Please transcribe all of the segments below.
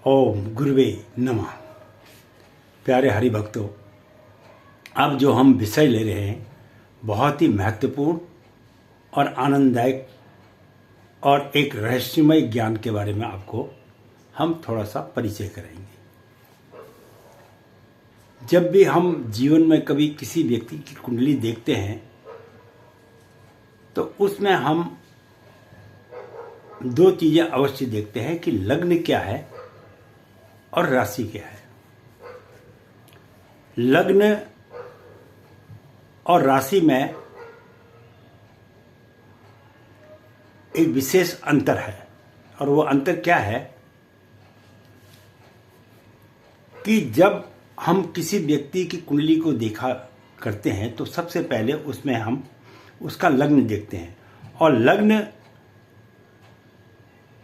ओम गुरुवे नमः। प्यारे हरि भक्तों, अब जो हम विषय ले रहे हैं बहुत ही महत्वपूर्ण और आनंददायक और एक रहस्यमय ज्ञान के बारे में आपको हम थोड़ा सा परिचय कराएंगे। जब भी हम जीवन में कभी किसी व्यक्ति की कुंडली देखते हैं तो उसमें हम दो चीजें अवश्य देखते हैं कि लग्न क्या है और राशि क्या है। लग्न और राशि में एक विशेष अंतर है, और वो अंतर क्या है कि जब हम किसी व्यक्ति की कुंडली को देखा करते हैं तो सबसे पहले उसमें हम उसका लग्न देखते हैं, और लग्न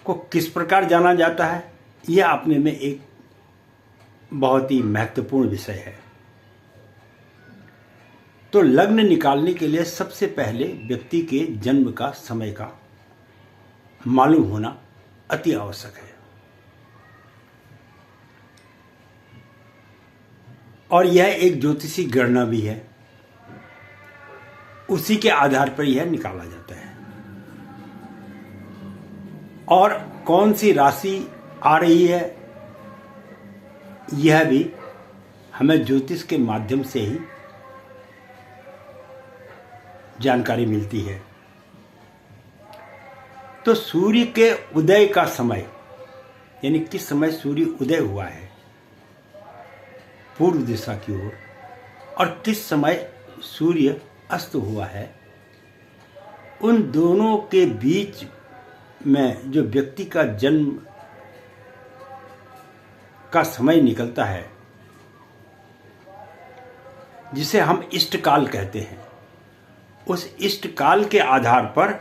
को किस प्रकार जाना जाता है यह अपने में एक बहुत ही महत्वपूर्ण विषय है। तो लग्न निकालने के लिए सबसे पहले व्यक्ति के जन्म का समय का मालूम होना अति आवश्यक है, और यह एक ज्योतिषी गणना भी है। उसी के आधार पर यह निकाला जाता है, और कौन सी राशि आ रही है यह भी हमें ज्योतिष के माध्यम से ही जानकारी मिलती है। तो सूर्य के उदय का समय, यानी किस समय सूर्य उदय हुआ है पूर्व दिशा की ओर, और किस समय सूर्य अस्त हुआ है, उन दोनों के बीच में जो व्यक्ति का जन्म का समय निकलता है जिसे हम इष्टकाल कहते हैं, उस इष्टकाल के आधार पर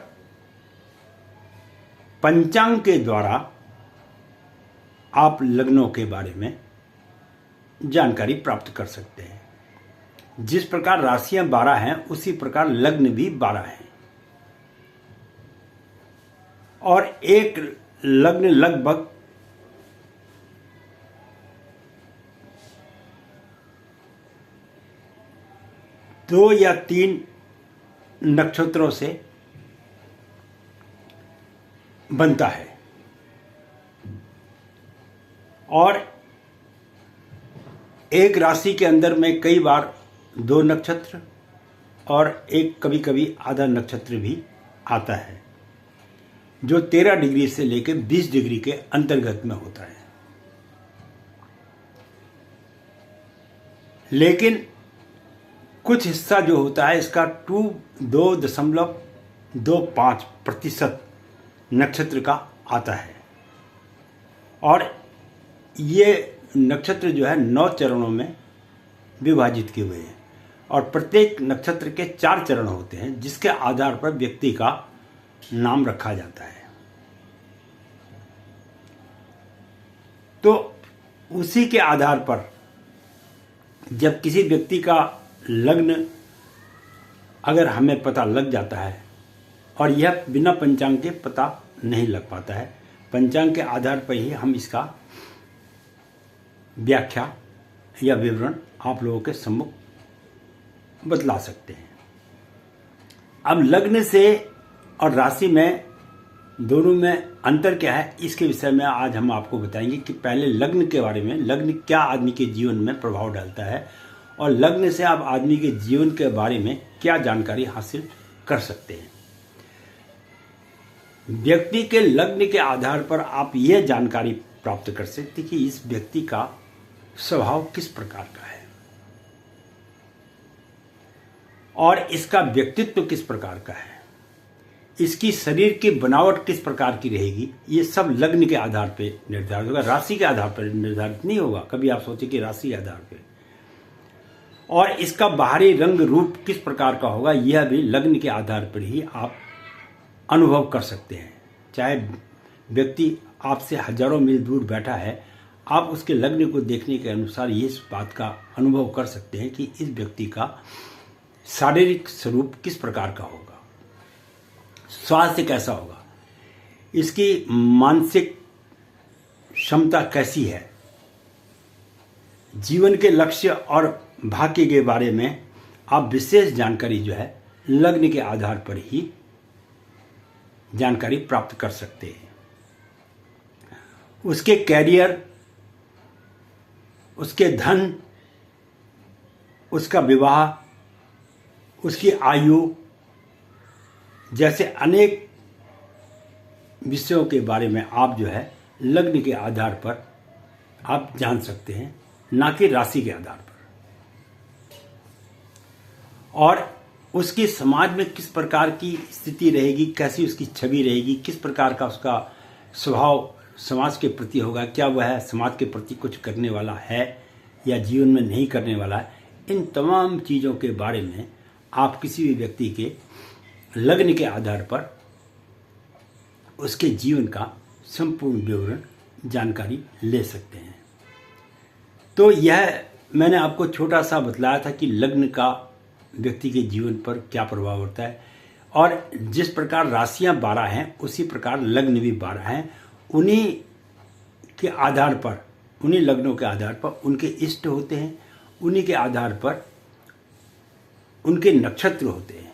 पंचांग के द्वारा आप लग्नों के बारे में जानकारी प्राप्त कर सकते हैं। जिस प्रकार राशियां 12 हैं उसी प्रकार लग्न भी 12 हैं, और एक लग्न लगभग 2 या 3 नक्षत्रों से बनता है, और एक राशि के अंदर में कई बार 2 नक्षत्र और एक कभी कभी आधा नक्षत्र भी आता है, जो 13 डिग्री से लेकर 20 डिग्री के अंतर्गत में होता है। लेकिन कुछ हिस्सा जो होता है इसका 2.25% नक्षत्र का आता है, और ये नक्षत्र जो है 9 चरणों में विभाजित किए हुए हैं, और प्रत्येक नक्षत्र के 4 चरण होते हैं जिसके आधार पर व्यक्ति का नाम रखा जाता है। तो उसी के आधार पर जब किसी व्यक्ति का लग्न अगर हमें पता लग जाता है, और यह बिना पंचांग के पता नहीं लग पाता है, पंचांग के आधार पर ही हम इसका व्याख्या या विवरण आप लोगों के सम्मुख बतला सकते हैं। अब लग्न से और राशि में दोनों में अंतर क्या है इसके विषय में आज हम आपको बताएंगे कि पहले लग्न के बारे में, लग्न क्या आदमी के जीवन में प्रभाव डालता है, और लग्न से आप आदमी के जीवन के बारे में क्या जानकारी हासिल कर सकते हैं। व्यक्ति के लग्न के आधार पर आप यह जानकारी प्राप्त कर सकते हैं कि इस व्यक्ति का स्वभाव किस प्रकार का है और इसका व्यक्तित्व किस प्रकार का है, इसकी शरीर की बनावट किस प्रकार की रहेगी। ये सब लग्न के आधार पर निर्धारित होगा, राशि के आधार पर निर्धारित नहीं होगा। कभी आप सोचें कि राशि के आधार पर, और इसका बाहरी रंग रूप किस प्रकार का होगा यह भी लग्न के आधार पर ही आप अनुभव कर सकते हैं। चाहे व्यक्ति आपसे हजारों मील दूर बैठा है, आप उसके लग्न को देखने के अनुसार इस बात का अनुभव कर सकते हैं कि इस व्यक्ति का शारीरिक स्वरूप किस प्रकार का होगा, स्वास्थ्य कैसा होगा, इसकी मानसिक क्षमता कैसी है, जीवन के लक्ष्य और भाग्य के बारे में आप विशेष जानकारी जो है लग्न के आधार पर ही जानकारी प्राप्त कर सकते हैं। उसके कैरियर, उसके धन, उसका विवाह, उसकी आयु जैसे अनेक विषयों के बारे में आप जो है लग्न के आधार पर आप जान सकते हैं, ना कि राशि के आधार पर। और उसकी समाज में किस प्रकार की स्थिति रहेगी, कैसी उसकी छवि रहेगी, किस प्रकार का उसका स्वभाव समाज के प्रति होगा, क्या वह समाज के प्रति कुछ करने वाला है या जीवन में नहीं करने वाला है, इन तमाम चीज़ों के बारे में आप किसी भी व्यक्ति के लग्न के आधार पर उसके जीवन का संपूर्ण विवरण जानकारी ले सकते हैं। तो यह मैंने आपको छोटा सा बतलाया था कि लग्न का व्यक्ति के जीवन पर क्या प्रभाव होता है, और जिस प्रकार राशियां 12 हैं उसी प्रकार लग्न भी 12 हैं। उन्हीं के आधार पर, उन्हीं लग्नों के आधार पर उनके इष्ट होते हैं, उन्हीं के आधार पर उनके नक्षत्र होते हैं,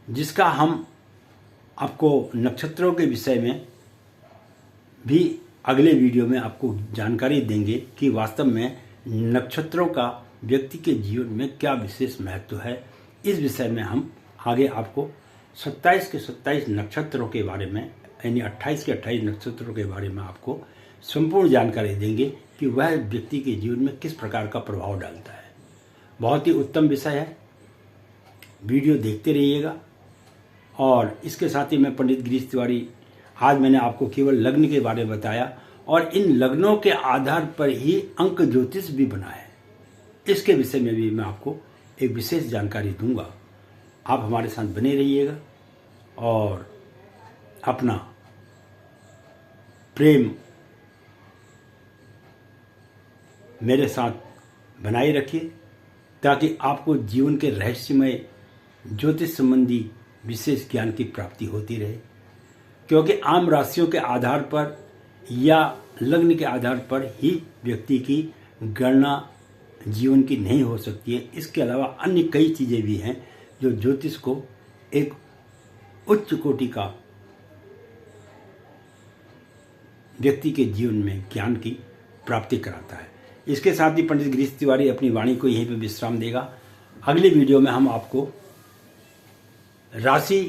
जिसका हम आपको नक्षत्रों के विषय में भी अगले वीडियो में आपको जानकारी देंगे कि वास्तव में नक्षत्रों का व्यक्ति के जीवन में क्या विशेष महत्व है। इस विषय में हम आगे आपको 27 के 27 नक्षत्रों के बारे में, यानी 28 के 28 नक्षत्रों के बारे में आपको संपूर्ण जानकारी देंगे कि वह व्यक्ति के जीवन में किस प्रकार का प्रभाव डालता है। बहुत ही उत्तम विषय है, वीडियो देखते रहिएगा। और इसके साथ ही मैं पंडित गिरीश तिवारी, आज मैंने आपको केवल लग्न के बारे में बताया और इन लग्नों के आधार पर ही अंक ज्योतिष भी बना है। इसके विषय में भी मैं आपको एक विशेष जानकारी दूंगा। आप हमारे साथ बने रहिएगा और अपना प्रेम मेरे साथ बनाए रखिए, ताकि आपको जीवन के रहस्यमय ज्योतिष संबंधी विशेष ज्ञान की प्राप्ति होती रहे। क्योंकि आम राशियों के आधार पर या लग्न के आधार पर ही व्यक्ति की गणना जीवन की नहीं हो सकती है। इसके अलावा अन्य कई चीज़ें भी हैं जो ज्योतिष को एक उच्च कोटि का व्यक्ति के जीवन में ज्ञान की प्राप्ति कराता है। इसके साथ ही पंडित गिरीश तिवारी अपनी वाणी को यहीं पर विश्राम देगा। अगले वीडियो में हम आपको राशि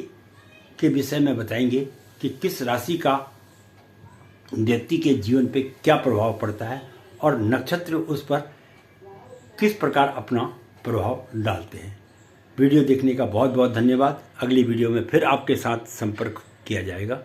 के विषय में बताएंगे कि किस राशि का व्यक्ति के जीवन पे क्या प्रभाव पड़ता है और नक्षत्र उस पर किस प्रकार अपना प्रभाव डालते हैं। वीडियो देखने का बहुत बहुत धन्यवाद। अगली वीडियो में फिर आपके साथ संपर्क किया जाएगा।